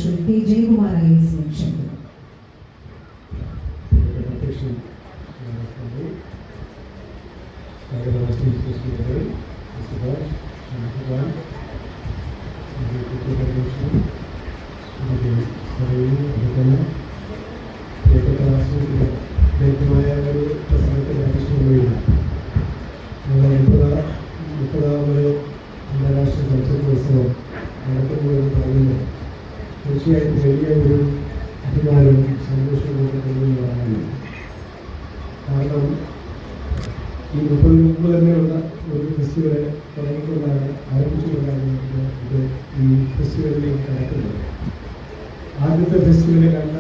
Shri K Jayakumar IAS ക്ഷണിക്കുന്നു. മുപ്പതാമത് അന്താരാഷ്ട്ര ചലച്ചിത്രോത്സവം നടത്തുന്നതെന്ന് പറയുന്നത് തീർച്ചയായും വലിയ ഒരു അഭിമാനവും സന്തോഷവും തോന്നുന്നതാണ്. കാരണം ഈ 30 മുമ്പ് തന്നെയുള്ള ഒരു ഫെസ്റ്റിവൽ തുടങ്ങിക്കൊണ്ടാണ് ആരംഭിച്ചുകൊണ്ടാണ് ഇത് ഈ ഫെസ്റ്റിവലിലേക്ക് നടക്കുന്നത്. ആദ്യത്തെ ഫെസ്റ്റിവൽ കണ്ട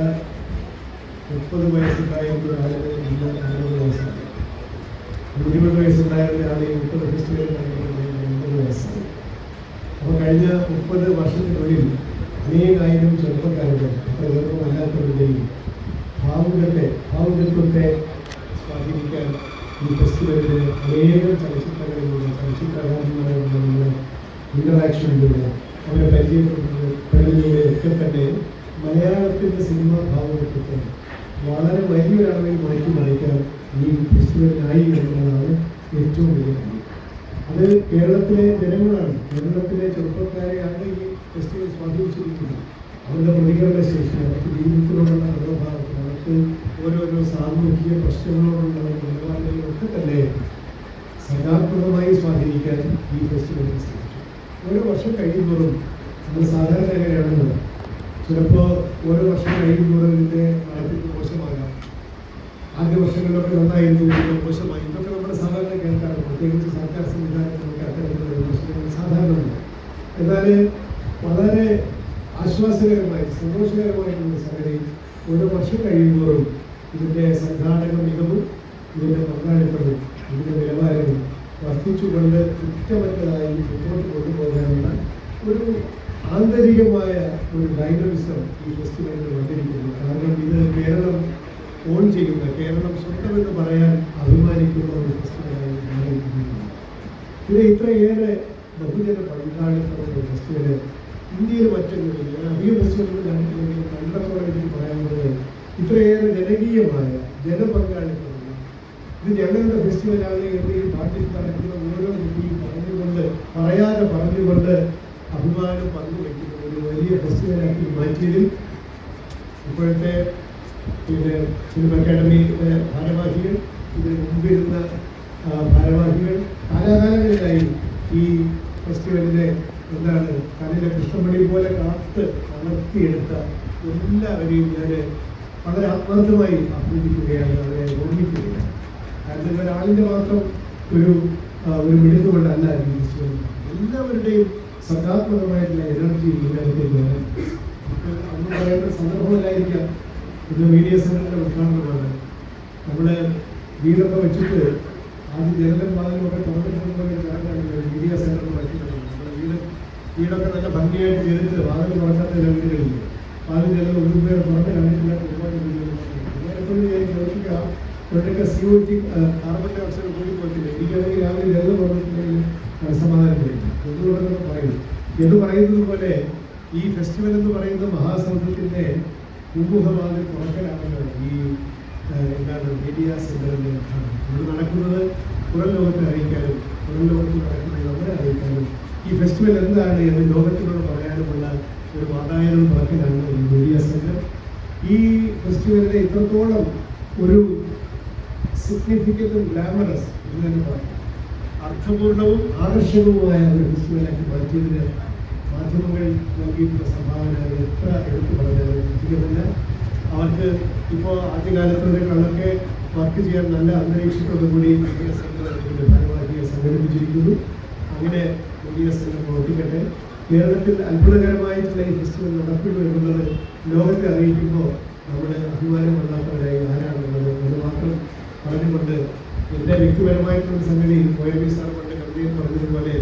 30 വയസ്സുണ്ടായിരുന്ന ആളുകൾ ഇന്ന് 60 വയസ്സായി. 20 വയസ്സുണ്ടായിരുന്ന ആളെ 30 ഫെസ്റ്റിവൽ കഴിഞ്ഞപ്പോൾ 80 വയസ്സായി. അപ്പോൾ കഴിഞ്ഞ 30 വർഷത്തിനുള്ളിൽ അനേകായിരം ചെറുപ്പക്കാരുടെ അത്ര ചെറുപ്പമല്ലാത്തവരുടെയും ഭാവുകത്വത്തെ സ്വാധീനിക്കാൻ ഈ ഫെസ്റ്റിവലിന് അനേകം ചലച്ചിത്രങ്ങളിലൂടെ ചലച്ചിത്രകാരന്മാരുടെ ഇൻ്ററാക്ഷനിലൂടെ അവരെ പരിചയപ്പെടുന്നതിലൂടെ ഒക്കെ തന്നെ മലയാളത്തിൻ്റെ സിനിമാ ഭാവുകത്വത്തെ വളരെ വലിയൊരളവിൽ മാറ്റിമറിക്കാൻ ഈ ഫെസ്റ്റിവലിനായി എന്നുള്ളതാണ് ഏറ്റവും വലിയ കാര്യം. അത് കേരളത്തിലെ ജനങ്ങളാണ്, കേരളത്തിലെ ചെറുപ്പക്കാരെയാണ് ഈ ഫെസ്റ്റിവൽ സ്വാധീനിച്ചിരിക്കുന്നത്. അവരുടെ പ്രതികരണ ശേഷി, അവർക്ക് ജീവിതത്തിലുള്ള മനോഭാവത്തിൽ, അവർക്ക് ഓരോരോ സാമൂഹിക പ്രശ്നങ്ങളോടുള്ള നിലപാടുകളൊക്കെ തന്നെ സർഗാത്മകമായി സ്വാധീനിക്കാൻ ഈ ഫെസ്റ്റിവലിന് സാധിച്ചു. ഓരോ വർഷം കഴിയുമ്പോഴും നമ്മൾ സാധാരണ എങ്ങനെയാണെന്ന് ചിലപ്പോൾ ഓരോ വർഷം കഴിയുമ്പോഴും ഇതിൻ്റെ നടത്തിപ്പ് മോശമാകാം. ആദ്യ വർഷങ്ങളിലൊക്കെ നന്നായിരുന്നു, മോശമായി, ഇതൊക്കെ നമ്മുടെ സാധാരണ കേൾക്കാറുണ്ട്. പ്രത്യേകിച്ച് സർക്കാർ സംവിധാനത്തിലൊക്കെ അത്തരത്തിലുള്ള വിമർശനങ്ങൾ സാധാരണമാണ്. എന്നാൽ വളരെ ആശ്വാസകരമായി സന്തോഷകരമായിട്ടുള്ള സംഗതി ഓരോ വർഷം കഴിയുമ്പോഴും ഇതിൻ്റെ സംഘാടക മികവും ഇതിൻ്റെ പങ്കാളിത്തവും ഇതിൻ്റെ നിലവാരവും വർദ്ധിച്ചുകൊണ്ട് കുറ്റമറ്റതായി മുന്നോട്ട് കൊണ്ടുപോകാനുള്ള ഒരു ആന്തരികമായ ഒരു ഡൈനമിസം ഈ ഫെസ്റ്റിവലിൽ വന്നിരിക്കുന്നു. കാരണം ഇത് കേരളം ഓൺ ചെയ്യുന്ന, കേരളം സ്വന്തമെന്ന് പറയാൻ അഭിമാനിക്കുന്ന ഒരു ഫെസ്റ്റിവലായി മാറിയിരിക്കുന്നു. ഇത് ഇത്രയേറെ ബഹുജന പങ്കാളിത്തമുള്ള ഫെസ്റ്റിവല് ഇന്ത്യയിൽ മറ്റൊന്നുമില്ല. ഞാൻ അധികം ഫെസ്റ്റിവലുകൾ കണ്ടിട്ടുണ്ടെങ്കിൽ കണ്ടപ്പോൾ എനിക്ക് പറയാനുള്ളത് ഇത്രയേറെ ജനകീയമായ ജനപങ്കാളിത്തമുള്ള, ഇത് ഞങ്ങളുടെ ഫെസ്റ്റിവലാണ് എന്ന് ഈ നാട്ടിൽ നടക്കുന്ന ഓരോ കുട്ടിയും പറയാതെ പറഞ്ഞുകൊണ്ട് അഭിമാനം പങ്കുവയ്ക്കുന്ന ഒരു വലിയ ഫെസ്റ്റിവലാക്കി മാറ്റിയതിൽ ഇപ്പോഴത്തെ ഫിലിം അക്കാഡമിയുടെ ഭാരവാഹികൾ, ഇതിന് മുമ്പിരുന്ന ഭാരവാഹികൾ കാലാകാലങ്ങളിലായി ഈ ഫെസ്റ്റിവലിനെ കണ്ണിലെ കൃഷ്ണമണി പോലെ കാത്ത് വളർത്തിയെടുത്ത എല്ലാവരെയും ഞാൻ വളരെ ആത്മാർത്ഥമായി അഭിനന്ദിക്കുകയാണ്, അവരെ ഓർമ്മിക്കുകയാണ്. കാരണം ഒരാളിൻ്റെ മാത്രം ഒരു മിടുക്കുകൊണ്ടല്ല ഈ ഫെസ്റ്റിവൽ, എല്ലാവരുടെയും സർഗാത്മകമായിട്ടുള്ള എനർജി ഇതിനകത്തേക്ക് വരാൻ അന്ന് പറയേണ്ട സന്ദർഭമല്ലായിരിക്കാം. ഇത് മീഡിയ സെൻ്ററിൻ്റെ ഉദ്ഘാടനമാണ്. നമ്മുടെ വീടൊക്കെ വെച്ചിട്ട് ആദ്യം ജനലും വാതിലുമൊക്കെ തുറന്നിട്ടുണ്ടെങ്കിൽ കറക്റ്റാണ് മീഡിയ സെൻ്ററിൽ വച്ചിട്ടുണ്ട്. നമ്മുടെ വീടൊക്കെ നല്ല ഭംഗിയായിട്ട് ചെയ്തിട്ട് വാതിൽ തുറക്കാത്ത ചില വീടുകളില്ല. വാതിൽ ചിലത് ഒരു പേർ തുറന്ന് കണ്ടിട്ടില്ല. ഒരുപാട് വീടുകളുണ്ട്. ഞാൻ എപ്പോഴും ചോദിക്കാം, ഇവരുടെയൊക്കെ CO2 കാർബൺ ഡൈ ഓക്സൈഡ് കൂടി പോയിട്ടില്ല. എനിക്കാണെങ്കിൽ രാവിലെ ജലം തുറന്നിട്ടുണ്ടെങ്കിൽ സമാധാനത്തിലില്ല എന്തുകൊണ്ടെന്ന് പറയും. എന്ന് പറയുന്നത് പോലെ ഈ ഫെസ്റ്റിവൽ എന്ന് പറയുന്ന മഹാസൗധത്തിൻ്റെ പൂമുഖവാതിൽ തുറക്കലാണല്ലോ ഈ മീഡിയ സെൻ്ററിൻ്റെ ഇത് നടക്കുന്നത്. പുറം ലോകത്തെ അറിയിക്കാനും പുറം ലോകത്ത് നടക്കുന്നത് നമ്മളെ അറിയിക്കാനും ഈ ഫെസ്റ്റിവൽ എന്താണ് എന്ന് ലോകത്തിനോട് പറയാനുമുള്ള ഒരു വാതായനം തുറക്കലാണ് ഈ മീഡിയ സെൻ്റർ. ഈ ഫെസ്റ്റിവലിനെ ഇത്രത്തോളം ഒരു സിഗ്നിഫിക്കൻറ്റും ഗ്ലാമറസ് എന്ന് തന്നെ പറയും, അർത്ഥപൂർണവും ആകർഷകവുമായ ഒരു ഫെസ്റ്റിവലാക്കി മാറ്റിയതിന് മാധ്യമങ്ങൾ നൽകിയിട്ടുള്ള സംഭാവന എത്ര എടുത്തു പറഞ്ഞാലും അധികമല്ല. അവർക്ക് ഇപ്പോൾ ആദ്യകാലത്തേക്കാളൊക്കെ വർക്ക് ചെയ്യാൻ നല്ല അന്തരീക്ഷത്തോടുകൂടി മീഡിയ സെൻ്റർ അതിൻ്റെ ഭാരവാഹിയെ സംഘടിപ്പിച്ചിരിക്കുന്നു. അങ്ങനെ മീഡിയ സെൻ്റർ പ്രവർത്തിക്കട്ടെ. കേരളത്തിൽ അത്ഭുതകരമായിട്ടുള്ള ഈ ഫെസ്റ്റിവൽ നടക്കുന്നു എന്നുള്ളത് ലോകത്തെ അറിയിക്കുമ്പോൾ നമ്മുടെ അഭിമാനം കൊള്ളാത്തവരായി ആരാണുള്ളത് അത് മാത്രം പറഞ്ഞുകൊണ്ട് എൻ്റെ വ്യക്തിപരമായിട്ടുള്ള സംഗതി OMV സാർ കൊണ്ട് കവിതയിൽ പറഞ്ഞതുപോലെ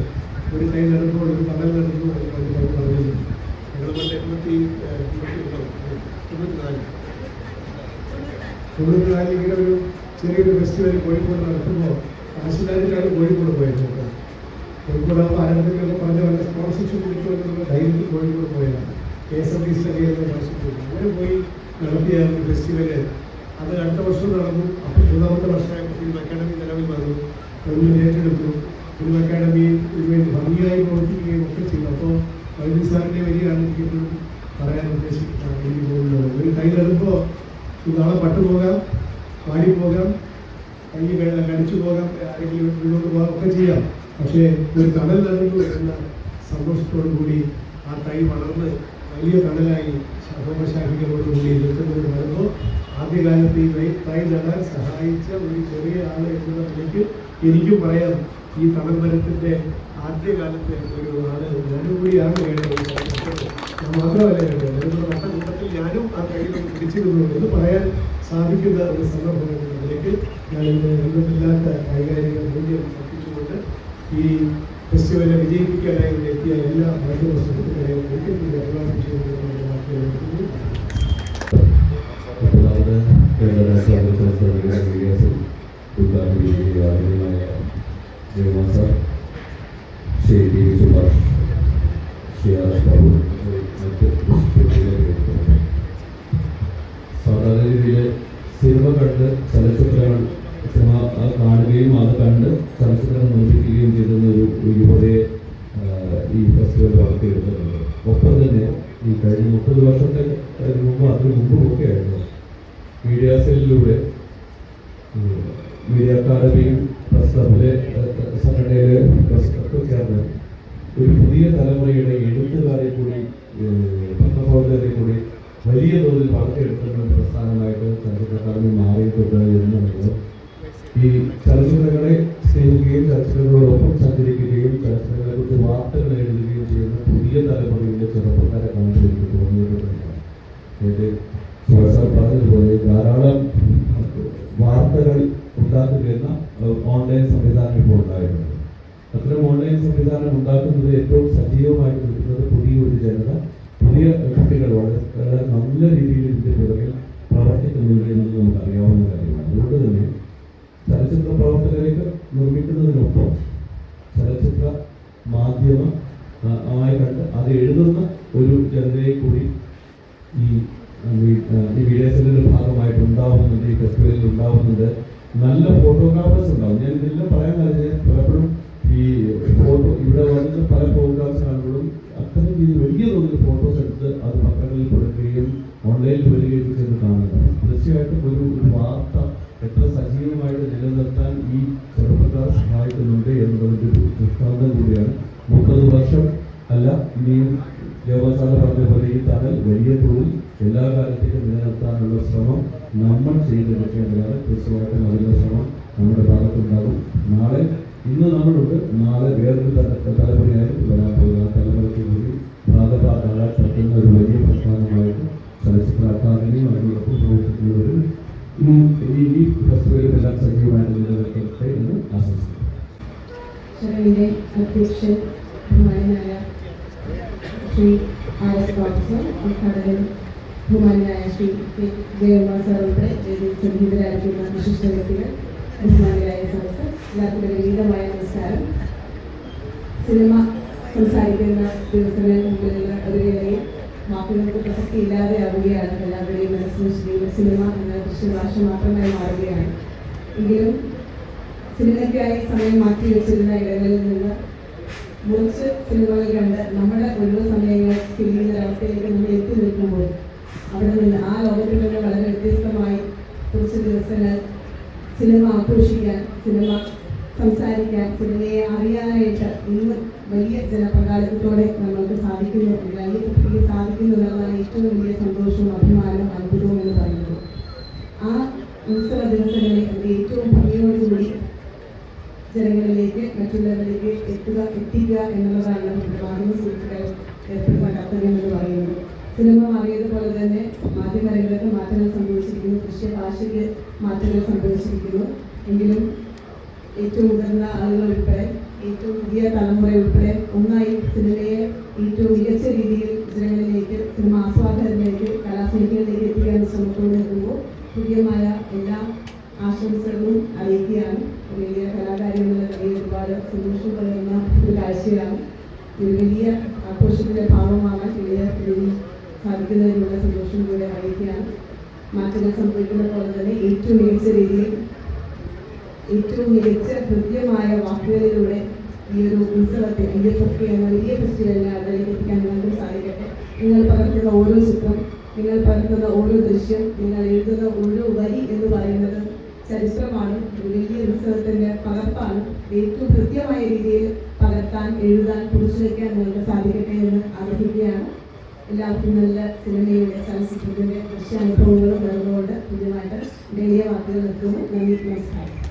ഒരു കൈ നടക്കുമ്പോൾ ഒരു കടൽ നടന്നു എന്ന് പറഞ്ഞിരുന്നു. ഞങ്ങൾ കൊണ്ട് 94 ഇങ്ങനെ ഒരു ചെറിയൊരു ഫെസ്റ്റിവൽ കോഴിക്കോട് നടത്തുമ്പോൾ കാശിലാജിലാണ് കോഴിക്കോട് പോയത്. കോഴിക്കോട് ആരംഭത്തിലൊക്കെ പറഞ്ഞ വല്ല സ്പോൺസർഷിപ്പ് കിട്ടുമെന്നുള്ള ധൈര്യത്തിൽ കോഴിക്കോട് പോയതാണ്. KSRTC അങ്ങനെ പോയി നടത്തിയ ഒരു ഫെസ്റ്റിവല് അത് അടുത്ത വർഷം നടന്നു. അപ്പോൾ 3ാമത്തെ വർഷമായപ്പോൾ ഫിലിം അക്കാദമി നിലവിൽ വന്നു, ഗവൺമെൻറ് ഏറ്റെടുത്തു. ഫിലിം അക്കാദമി ഇതിനുവേണ്ടി ഭംഗിയായി പ്രവർത്തിക്കുകയും ഒക്കെ ചെയ്തു. അപ്പോൾ വൈദ്യുതി സാറിൻ്റെ വരികയാണ് എനിക്കിപ്പോഴും പറയാൻ ഉദ്ദേശിക്കുന്നത്. എനിക്ക് തോന്നുന്നത് ഒരു കയ്യിലെടുപ്പോൾ നാളെ പട്ടുപോകാം, പാടിപ്പോകാം, കൈ കടിച്ചു പോകാം, ആരെങ്കിലും മുന്നോട്ട് പോകാം, ഒക്കെ ചെയ്യാം. പക്ഷേ ഒരു കടൽ നടന്നു എന്ന സന്തോഷത്തോടു കൂടി ആ തൈ വളർന്ന് വലിയ കടലായി ശാഖോപശാഖികളോടുകൂടി നിൽക്കുന്നത് വരുമ്പോൾ ആദ്യകാലത്ത് ഈ തൈ നടാൻ സഹായിച്ച ഒരു ചെറിയ ആൾ എന്നുള്ള നിലയ്ക്ക് എനിക്കും പറയാം, ഈ തണൽ മരത്തിൻ്റെ ആദ്യകാലത്തെ ഒരു ആള് ഞാനും കൂടിയാണ് വേണ്ടത്. ഞാൻ മാത്രമല്ല വേണ്ടത്, അതിനുള്ള നല്ല കൂട്ടത്തിൽ ഞാനും ആ കയ്യിൽ പിടിച്ചിരുന്നു എന്ന് പറയാൻ സാധിക്കുന്ന ഒരു സന്ദർഭം അതിലേക്ക് ഞാൻ ഇന്ന് എന്തുമില്ലാത്ത കൈകാര്യങ്ങൾ മൂല്യം കൽപ്പിച്ചുകൊണ്ട് ഈ ഫെസ്റ്റിവലിനെ വിജയിപ്പിക്കാനായി ഇവിടെ എത്തിയ എല്ലാ മാധ്യമ സുഹൃത്തുക്കളെയും ഒരിക്കൽ കൂടി അഭിവാദ്യം ചെയ്യുന്നതിനുള്ള വാക്കുകൾ സാധാരണ രീതിയിൽ സിനിമ കണ്ട് ചലച്ചിത്രങ്ങൾ കാണുകയും അത് കണ്ട് ചലച്ചിത്രം നിർമ്മിക്കുകയും ചെയ്യുന്ന ഒരു യുവതയെ ഈ ഫെസ്റ്റിവൽ വളർത്തിയെടുക്കുന്നുണ്ട്. ഒപ്പം തന്നെ ഈ കഴിഞ്ഞ 30 വർഷത്തെ മുമ്പ് അതിന് മുമ്പുമൊക്കെ ആയിരുന്നു മീഡിയ സെല്ലിലൂടെ മീഡിയ അക്കാദമിയും പ്രസ് ക്ലബിലെ സംഘടനയിലെ പ്രസ് ചേർന്ന് ഒരു പുതിയ തലമുറയുടെ എഴുത്തുകാരെ കൂടി പത്രപ്രവർത്തകരെ കൂടി വലിയ തോതിൽ വളർത്തിയെടുക്കുന്ന ഒരു പ്രസ്ഥാനമായിട്ട് ചലച്ചിത്ര അക്കാദമി മാറിയിട്ടുണ്ട് എന്നുള്ളത് ഈ ചലച്ചിത്രങ്ങളെ സ്നേഹിക്കുകയും ചലച്ചിത്രങ്ങളോടൊപ്പം സഞ്ചരിക്കുകയും ചലച്ചിത്രങ്ങളെക്കുറിച്ച് വാർത്തകൾ എഴുതുകയും ചെയ്യുന്ന പുതിയ തലമുറയിലെ ചെറുപ്പക്കാരെ കാണുമ്പോൾ എനിക്ക് തോന്നിയിട്ടുള്ളതാണ്. സാർ പറഞ്ഞതുപോലെ ധാരാളം വാർത്തകൾ ഉണ്ടാക്കുന്ന ഓൺലൈൻ സംവിധാനം ഇപ്പോൾ ഉണ്ടായിട്ടുണ്ട്. അത്തരം ഓൺലൈൻ സംവിധാനം ഉണ്ടാക്കുന്നത് ഏറ്റവും സജീവമായിട്ട് നിൽക്കുന്നത് പുതിയൊരു ജനത, പുതിയ കുട്ടികൾ വളരെ നല്ല രീതിയിൽ ഇതിൻ്റെ പുറകിൽ പ്രവർത്തിക്കുന്നുണ്ട് എന്ന് നമുക്ക് അറിയാവുന്ന കാര്യമാണ്. അതുകൊണ്ട് തന്നെ ചലച്ചിത്ര പ്രവർത്തകരേക്ക് നിർമ്മിക്കുന്നതിനൊപ്പം ചലച്ചിത്ര മാധ്യമ ആയി കണ്ട് അത് എഴുതുന്ന ഒരു ജനതയെ കൂടി ഈ മീഡിയ സെല്ലിന്റെ ഭാഗമായിട്ട് ഉണ്ടാവുന്നുണ്ട്. ഈ ഫെസ്റ്റിവലിൽ ഉണ്ടാവുന്നുണ്ട്. നല്ല ഫോട്ടോഗ്രാഫേഴ്സ് ഉണ്ടാവും. ഞാൻ ഇതെല്ലാം പറയാൻ കഴിഞ്ഞാൽ പലപ്പോഴും ഈ ഫോട്ടോ ഇവിടെ വന്ന് പല പ്രോഗ്രാംസ് കാണുമ്പോഴും അത്രയും വലിയ തോതിൽ ഫോട്ടോസ് എടുത്ത് അത് പത്രങ്ങളിൽ കൊടുക്കുകയും ഓൺലൈനിൽ വരികയും ചെയ്ത് കാണുന്നുണ്ട്. തീർച്ചയായിട്ടും ഒരു വാർത്ത എത്ര സജീവമായിട്ട് നിലനിർത്താൻ ഈ ചെറുപ്പക്കാർ സഹായിക്കുന്നുണ്ട് എന്നുള്ളതിൻ്റെ ഒരു ദൃഷ്ടാന്തം കൂടിയാണ്. 30 വർഷം അല്ല, ഇനിയും ദേവസാല പറഞ്ഞ പോലെ ഈ തണൽ വലിയ തോതിൽ എല്ലാ കാലത്തേക്കും നിലനിർത്താനുള്ള ശ്രമം നമ്മൾ ചെയ്തെടുക്കേണ്ടതാണ്. തീർച്ചയായിട്ടും അതിൻ്റെ ശ്രമം നമ്മുടെ ഭാഗത്തുണ്ടാകും. ഇന്ന് നമ്മളുണ്ട്, നാളെ വേറൊരു തലമുറയായി വരാൻ പോകുന്ന തലമുറയ്ക്ക് കൂടി ഭാഗഭാഗങ്ങളായി പറ്റുന്ന ഒരു വലിയ പ്രസ്ഥാനമായിട്ട് ചലച്ചിത്ര അക്കാദമിയും അതിനോടൊപ്പം പ്രവർത്തിക്കുന്നവരും ഈ ഫെസ്റ്റിവലുമെല്ലാം സജീവമായിട്ട് നിലനിർത്തട്ടെ എന്ന് ആശംസിക്കുന്നു. ചടങ്ങിന്റെ അധ്യക്ഷൻ ബഹുമാനായ ശ്രീ RS പ്രൊഫസർ, ഉദ്ഘാടകൻ ബഹുമാനായ ശ്രീ ജയകുമാർ സാർ ഉൾപ്പെടെ സംഗീതരായിരിക്കുന്ന വിശിഷ്ട വ്യക്തികൾ, ബഹുമാനായ സദസ്സ്, എല്ലാവർക്കും വിനീതമായ നമസ്കാരം. സിനിമ സംസാരിക്കുന്ന ദിവസങ്ങളിൽ മുമ്പിലുള്ള ഒരു വേളയിൽ വാക്കുകൾക്ക് പ്രസക്തി ഇല്ലാതെ ആവുകയാണ്. എല്ലാവരുടെയും മനസ്സിൽ സിനിമ എന്ന ദൃശ്യഭാഷ മാത്രമായി മാറുകയാണ്. എങ്കിലും സിനിമയ്ക്കായി സമയം മാറ്റി വെച്ചിരുന്ന ഇടങ്ങളിൽ നിന്ന് മുറിച്ച് സിനിമകൾ കണ്ട് നമ്മുടെ ഒഴിവ് സമയങ്ങൾ ചെയ്യുന്ന ഒരവസ്ഥയിലേക്ക് നമ്മൾ എത്തി നിൽക്കുമ്പോൾ അവിടെ നിന്ന് ആ ലോകത്തിൽ നിന്ന് വളരെ വ്യത്യസ്തമായി കുറച്ച് ദിവസങ്ങൾ സിനിമ ആഘോഷിക്കാൻ, സിനിമ സംസാരിക്കാൻ, സിനിമയെ അറിയാനായിട്ട് ഇന്ന് വലിയ ജനപങ്കാളിത്തത്തോടെ നമ്മൾക്ക് സാധിക്കുന്നു, വലിയ കുട്ടിക്ക് സാധിക്കുന്നു എന്നുള്ളതാണ് ഏറ്റവും വലിയ സന്തോഷവും അഭിമാനവും അത്ഭുതവും എന്ന് പറയുന്നത്. ആ ഉത്സവ ദിവസങ്ങളിൽ ഏറ്റവും ഭംഗിയോടുകൂടി ജനങ്ങളിലേക്ക്, മറ്റുള്ളവരിലേക്ക് എത്തിക്കുക എന്നുള്ളതാണ് മാധ്യമ സുഹൃത്തുക്കൾ ഏർപ്പെടുന്ന കർത്തവ്യം എന്ന് പറയുന്നത്. സിനിമ മാറിയതുപോലെ തന്നെ മാധ്യമരംഗത്ത് മാറ്റങ്ങൾ സംഭവിച്ചിരിക്കുന്നു, ദൃശ്യഭാഷയ്ക്ക് മാറ്റങ്ങൾ സംഭവിച്ചിരിക്കുന്നു. എങ്കിലും ഏറ്റവും മുതിർന്ന ആളുകൾ ഉൾപ്പെടെ, ഏറ്റവും പുതിയ തലമുറ ഉൾപ്പെടെ ഒന്നായി സിനിമയെ ഏറ്റവും മികച്ച രീതിയിൽ ജനങ്ങളിലേക്ക്, സിനിമ ആസ്വാദകരിലേക്ക്, കലാസ്നേഹികളിലേക്ക് എത്തിക്കാൻ ശ്രമത്തോടെ നിൽക്കുമ്പോൾ ഹൃദ്യമായ എല്ലാ ആശംസകളും അറിയിക്കുകയാണ്. വലിയ കലാകാരി എന്നുള്ള നിലയിൽ ഒരുപാട് സന്തോഷം പകരുന്ന ഒരു കാഴ്ചയാണ്. ഒരു വലിയ ആഘോഷത്തിൻ്റെ ഭാഗമാകാൻ വലിയ വായിക്കുന്നതിനുള്ള സന്തോഷം കൂടെ അറിയിക്കുകയാണ്. മാറ്റങ്ങൾ സംഭവിക്കുന്ന പോലെ തന്നെ ഏറ്റവും മികച്ച രീതിയിൽ ഏറ്റവും മികച്ച ഹൃദ്യമായ വാക്കുകളിലൂടെ ഈ ഒരു ഉത്സവത്തെ IFFK എന്ന വലിയ ഫെസ്റ്റിവലിനെ അതിലേക്ക് എത്തിക്കാൻ നിങ്ങൾക്ക് സാധിക്കട്ടെ. നിങ്ങൾ പകർത്തുന്ന ഓരോ ചിത്രം, നിങ്ങൾ പകർത്തുന്ന ഓരോ ദൃശ്യം, നിങ്ങൾ എഴുതുന്ന ഓരോ വരി എന്ന് പറയുന്നത് ചരിത്രമാണ്. ഒരു വലിയ ഉത്സവത്തിൻ്റെ പകർപ്പാണ്. ഏറ്റവും കൃത്യമായ രീതിയിൽ പകർത്താൻ, എഴുതാൻ, കുറിച്ചു വയ്ക്കാൻ നിങ്ങൾക്ക് സാധിക്കട്ടെ എന്ന് ആഗ്രഹിക്കുകയാണ്. എല്ലാവർക്കും നല്ല സിനിമയുടെ ചലച്ചിത്രത്തിൻ്റെ ദൃശ്യാനുഭവങ്ങളും നൽകുകൊണ്ട് പുതിയമായിട്ട് വലിയ വാക്കുകൾ നിർത്തുന്നു. നന്ദി, നമസ്കാരം.